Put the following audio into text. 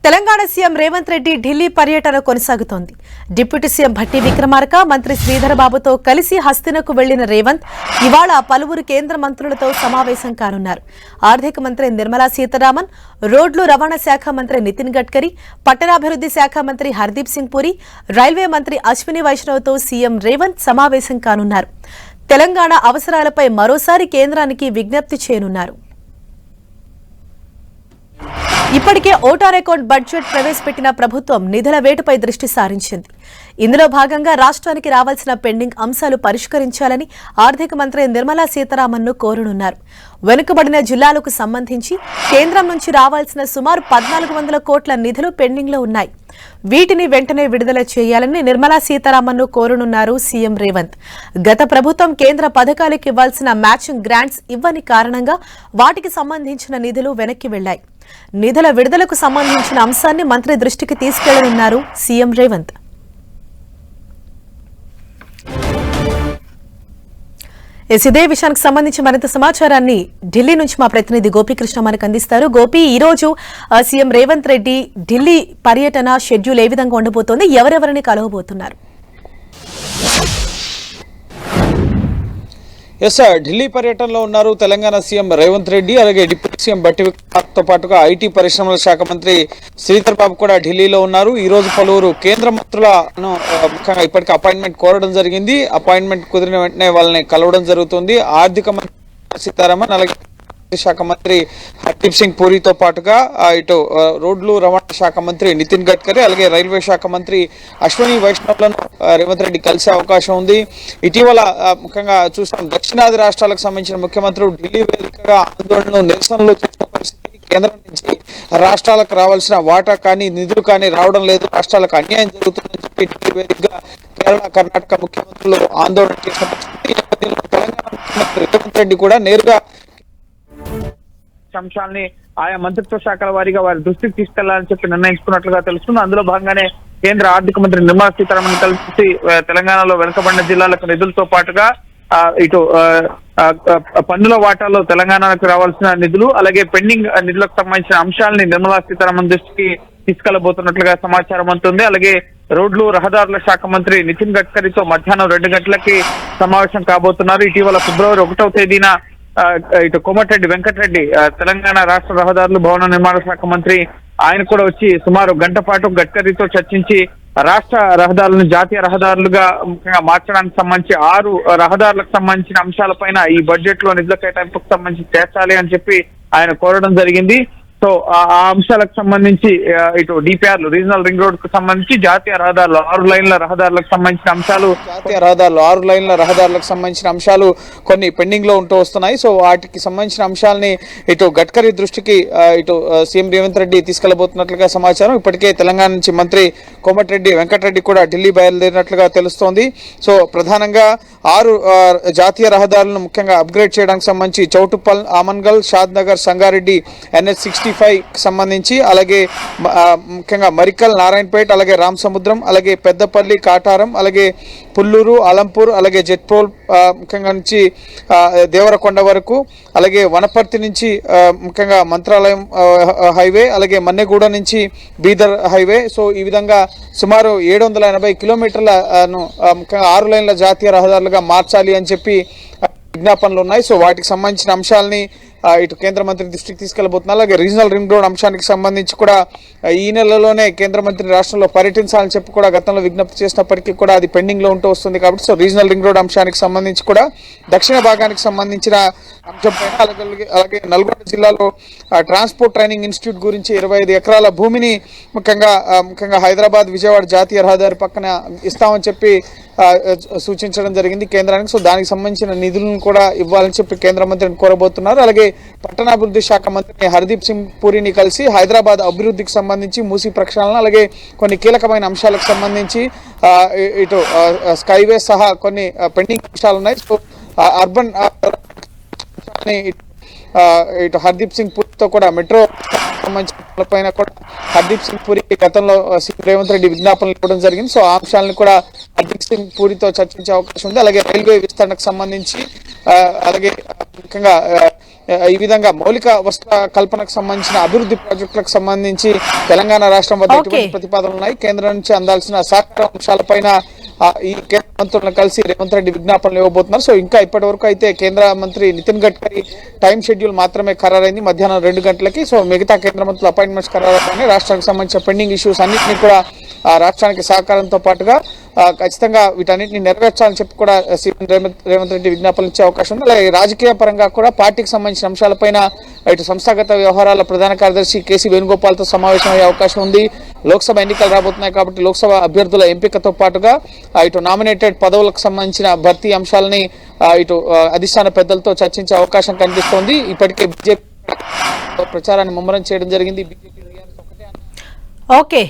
Telangana CM Revanth Reddy Delhi పర్యటన కొనసాగుతోంది. Deputy CM Bhatti Vikramarka, మంత్రి శ్రీధర్ బాబుతో కలిసి హస్తినకు వెళ్లిన రేవంత్ ఇవాళ పలువురు కేంద్ర మంత్రులతో సమావేశం కానున్నారు. ఆర్థిక మంత్రి నిర్మలా సీతారామన్, రోడ్లు రవాణా శాఖ మంత్రి నితిన్ గడ్కరీ, పట్టణాభివృద్ధి శాఖ మంత్రి హర్దీప్ సింగ్ పురి, రైల్వే మంత్రి అశ్విని వైష్ణవ్తో సీఎం రేవంత్ సమావేశం కానున్నారు. తెలంగాణ అవసరాలపై మరోసారి కేంద్రానికి విజ్ఞప్తి చేయనున్నారు. ఇప్పటికే ఓటాన్ అకౌంట్ బడ్జెట్ ప్రవేశపెట్టిన ప్రభుత్వం నిధుల వేటుపై దృష్టి సారించింది. ఇందులో భాగంగా రాష్ట్రానికి రావాల్సిన పెండింగ్ అంశాలు పరిష్కరించాలని ఆర్థిక మంత్రి నిర్మలా సీతారామన్ను కోరనున్నారు. వెనుకబడిన జిల్లాలకు సంబంధించి కేంద్రం నుంచి రావాల్సిన సుమారు 1400 కోట్ల నిధులు పెండింగ్లో ఉన్నాయి. వీటిని వెంటనే విడుదల చేయాలని నిర్మలా సీతారామన్ను కోరనున్నారు సీఎం రేవంత్. గత ప్రభుత్వం కేంద్ర పథకాలకు ఇవ్వాల్సిన మ్యాచింగ్ గ్రాంట్స్ ఇవ్వని కారణంగా వాటికి సంబంధించిన నిధులు వెనక్కి వెళ్లాయి. నిధుల విడుదలకు సంబంధించిన అంశాన్ని మంత్రి దృష్టికి తీసుకెళ్లనున్నారు సీఎం రేవంత్. ఇదే విషయానికి సంబంధించి మరింత సమాచారాన్ని ఢిల్లీ నుంచి మా ప్రతినిధి గోపీకృష్ణ మనకు అందిస్తారు. గోపి, ఈ రోజు సీఎం రేవంత్ రెడ్డి ఢిల్లీ పర్యటన షెడ్యూల్ ఏ విధంగా ఉండబోతోంది? ఎవరెవరిని కలవబోతున్నారు? ఢిల్లీ పర్యటనలో ఉన్నారు తెలంగాణ సీఎం రేవంత్ రెడ్డి, అలాగే డిప్యూటీ సీఎం భట్టి విక్రమార్కతో పాటుగా ఐటీ పరిశ్రమల శాఖ మంత్రి శ్రీధర్ బాబు కూడా ఢిల్లీలో ఉన్నారు. ఈ రోజు పలువురు కేంద్ర మంత్రులను ముఖ్యంగా ఇప్పటికే అపాయింట్మెంట్ కోరడం జరిగింది. అపాయింట్మెంట్ కుదిరిన వెంటనే వాళ్ళని కలవడం జరుగుతుంది. ఆర్థిక మంత్రి సీతారామన్, అలాగే శాఖ మంత్రి హర్దీప్ సింగ్ పూరితో పాటుగా ఇటు రోడ్లు రవాణా శాఖ మంత్రి నితిన్ గడ్కరీ, అలాగే రైల్వే శాఖ మంత్రి అశ్విని వైష్ణవ్లను రేవంత్ రెడ్డి కలిసే అవకాశం ఉంది. ఇటీవల ముఖ్యంగా చూసాం, దక్షిణాది రాష్ట్రాలకు సంబంధించిన ముఖ్యమంత్రులు ఢిల్లీ వేదికగా ఆందోళనలు, నిరసనలు చేసిన పరిస్థితి. కేంద్రం నుంచి రాష్ట్రాలకు రావాల్సిన వాటా కానీ నిధులు కానీ రావడం లేదు, రాష్ట్రాలకు అన్యాయం జరుగుతుందని చెప్పి ఢిల్లీ వేదికగా కేరళ, కర్ణాటక ముఖ్యమంత్రులు ఆందోళన చేసిన పరిస్థితి. తెలంగాణ ముఖ్యమంత్రి రేవంత్ రెడ్డి కూడా నేరుగా అంశాలని ఆయా మంత్రిత్వ శాఖల వారీగా వారి దృష్టికి తీసుకెళ్లాలని చెప్పి నిర్ణయించుకున్నట్లుగా తెలుస్తుంది. అందులో భాగంగానే కేంద్ర ఆర్థిక మంత్రి నిర్మలా సీతారామన్ కలిసి తెలంగాణలో వెనుకబడిన జిల్లాలకు నిధులతో పాటుగా ఇటు పన్నుల వాటాలో తెలంగాణకు రావాల్సిన నిధులు, అలాగే పెండింగ్ నిధులకు సంబంధించిన అంశాలని నిర్మలా సీతారామన్ దృష్టికి తీసుకెళ్లబోతున్నట్లుగా సమాచారం అందుతుంది. అలాగే రోడ్లు రహదారుల శాఖ మంత్రి నితిన్ గడ్కరీతో మధ్యాహ్నం 2 గంటలకి సమావేశం కాబోతున్నారు. ఇటీవల ఫిబ్రవరి 1వ తేదీన ఇటు కోమటిరెడ్డి వెంకటరెడ్డి, తెలంగాణ రాష్ట్ర రహదారులు భవన నిర్మాణ శాఖ మంత్రి, ఆయన కూడా వచ్చి సుమారు గంట పాటు గడ్కరీతో చర్చించి రాష్ట్ర రహదారులను జాతీయ రహదారులుగా ముఖ్యంగా మార్చడానికి సంబంధించి 6 రహదారులకు సంబంధించిన అంశాలపైన ఈ బడ్జెట్ లో నిధుల కేటాయింపుకు సంబంధించి చేర్చాలి అని చెప్పి ఆయన కోరడం జరిగింది. సో ఆ అంశాలకు సంబంధించి ఇటు డిపిఆర్లు, రీజనల్ రింగ్ రోడ్ కు సంబంధించి జాతీయ రహదారులు 6 లైన్ల రహదారులకు సంబంధించిన అంశాలు, సంబంధించిన అంశాలు కొన్ని పెండింగ్ లో ఉంటూ వస్తున్నాయి. సో వాటికి సంబంధించిన అంశాలని ఇటు గడ్కరీ దృష్టికి ఇటు సీఎం రేవంత్ రెడ్డి తీసుకెళ్లబోతున్నట్లుగా సమాచారం. ఇప్పటికే తెలంగాణ నుంచి మంత్రి కోమటిరెడ్డి వెంకటరెడ్డి కూడా ఢిల్లీ బయలుదేరినట్లుగా తెలుస్తోంది. సో ప్రధానంగా 6 జాతీయ రహదారులను ముఖ్యంగా అప్గ్రేడ్ చేయడానికి సంబంధించి చౌటుప్పల్, ఆమన్గల్, షాద్ నగర్, సంగారెడ్డి, NH-65 సంబంధించి, అలాగే ముఖ్యంగా మరికల్, నారాయణపేట, అలాగే రామసముద్రం, అలాగే పెద్దపల్లి, కాటారం, అలాగే పుల్లూరు, అలంపూర్, అలాగే జెట్పోల్ ముఖ్యంగా నుంచి దేవరకొండ వరకు, అలాగే వనపర్తి నుంచి ముఖ్యంగా మంత్రాలయం హైవే, అలాగే మన్నెగూడ నుంచి బీదర్ హైవే. సో ఈ విధంగా సుమారు 780 కిలోమీటర్లను ముఖ్యంగా 6 లైన్ల జాతీయ రహదారులుగా మార్చాలి అని చెప్పి విజ్ఞాపనలు ఉన్నాయి. సో వాటికి సంబంధించిన అంశాలని ఇటు కేంద్ర మంత్రి దృష్టికి తీసుకెళ్లబోతున్నారు. అలాగే రీజనల్ రింగ్ రోడ్ అంశానికి సంబంధించి కూడా ఈ నెలలోనే కేంద్ర మంత్రి రాష్ట్రంలో పర్యటించాలని చెప్పి కూడా గతంలో విజ్ఞప్తి చేసినప్పటికీ కూడా అది పెండింగ్ లో ఉంటూ వస్తుంది. కాబట్టి సో రీజనల్ రింగ్ రోడ్ అంశానికి సంబంధించి కూడా దక్షిణ భాగానికి సంబంధించిన అంశం పైన, అలాగే నల్గొండ జిల్లాలో ట్రాన్స్పోర్ట్ ట్రైనింగ్ ఇన్స్టిట్యూట్ గురించి 25 ఎకరాల భూమిని ముఖ్యంగా హైదరాబాద్ విజయవాడ జాతీయ రహదారి పక్కన ఇస్తామని చెప్పి సూచించడం జరిగింది కేంద్రానికి. సో దానికి సంబంధించిన నిధులను కూడా ఇవ్వాలని చెప్పి కేంద్ర మంత్రిని కోరబోతున్నారు. అలాగే పట్టణాభివృద్ధి శాఖ మంత్రి హర్దీప్ సింగ్ పూరిని కలిసి హైదరాబాద్ అభివృద్ధికి సంబంధించి, మూసీ ప్రక్షాళన, అలాగే కొన్ని కీలకమైన అంశాలకు సంబంధించి ఇటు స్కైవే సహా కొన్ని పెండింగ్ అంశాలు ఉన్నాయి. సో అర్బన్ ఇటు హర్దీప్ సింగ్ పూరితో కూడా మెట్రో సంబంధించిన పైన కూడా హర్దీప్ సింగ్ పూరి గతంలో సీఎం రేవంత్ రెడ్డి విజ్ఞాపనలు ఇవ్వడం జరిగింది. సో ఆ అంశాలను కూడా హర్దీప్ సింగ్ పూరితో చర్చించే అవకాశం ఉంది. అలాగే రైల్వే విస్తరణకు సంబంధించి, అలాగే ముఖ్యంగా ఈ విధంగా మౌలిక వసతుల కల్పనకు సంబంధించిన అభివృద్ధి ప్రాజెక్టులకు సంబంధించి తెలంగాణ రాష్ట్రం వద్ద ఎటువంటి ప్రతిపాదనలు ఉన్నాయి, కేంద్రం నుంచి అందాల్సిన సహకార అంశాలపైన ఈ కేంద్ర మంత్రులను కలిసి రేవంత్ రెడ్డి విజ్ఞాపనలు ఇవ్వబోతున్నారు. సో ఇంకా ఇప్పటి వరకు అయితే కేంద్ర మంత్రి నితిన్ గడ్కరీ టైం షెడ్యూల్ మాత్రమే ఖరారైంది మధ్యాహ్నం 2 గంటలకి. సో మిగతా కేంద్ర మంత్రుల అపాయింట్మెంట్స్ ఖరారైన రాష్ట్రానికి సంబంధించిన పెండింగ్ ఇష్యూస్ అన్నింటినీ కూడా రాష్ట్రానికి సహకారంతో పాటుగా ఖచ్చితంగా వీటన్నిటిని నెరవేర్చాలని చెప్పి కూడా సీఎం రేవంత్ రెడ్డి విజ్ఞాపనలు ఇచ్చే అవకాశం ఉంది. అలాగే రాజకీయ పరంగా కూడా పార్టీకి సంబంధించిన అంశాలపైన ఇటు సంస్థాగత వ్యవహారాల ప్రధాన కార్యదర్శి కేసీ వేణుగోపాల్తో సమావేశం అయ్యే అవకాశం ఉంది. లోక్సభ ఎన్నికలు రాబోతున్నాయి కాబట్టి లోక్సభ అభ్యర్థుల ఎంపికతో పాటుగా ఇటు నామినేటెడ్ పదవులకు సంబంధించిన భర్తీ అంశాలని ఇటు అధిష్టాన పెద్దలతో చర్చించే అవకాశం కనిపిస్తోంది. ఇప్పటికే బీజేపీ ప్రచారాన్ని ముమ్మరం చేయడం జరిగింది. ఓకే.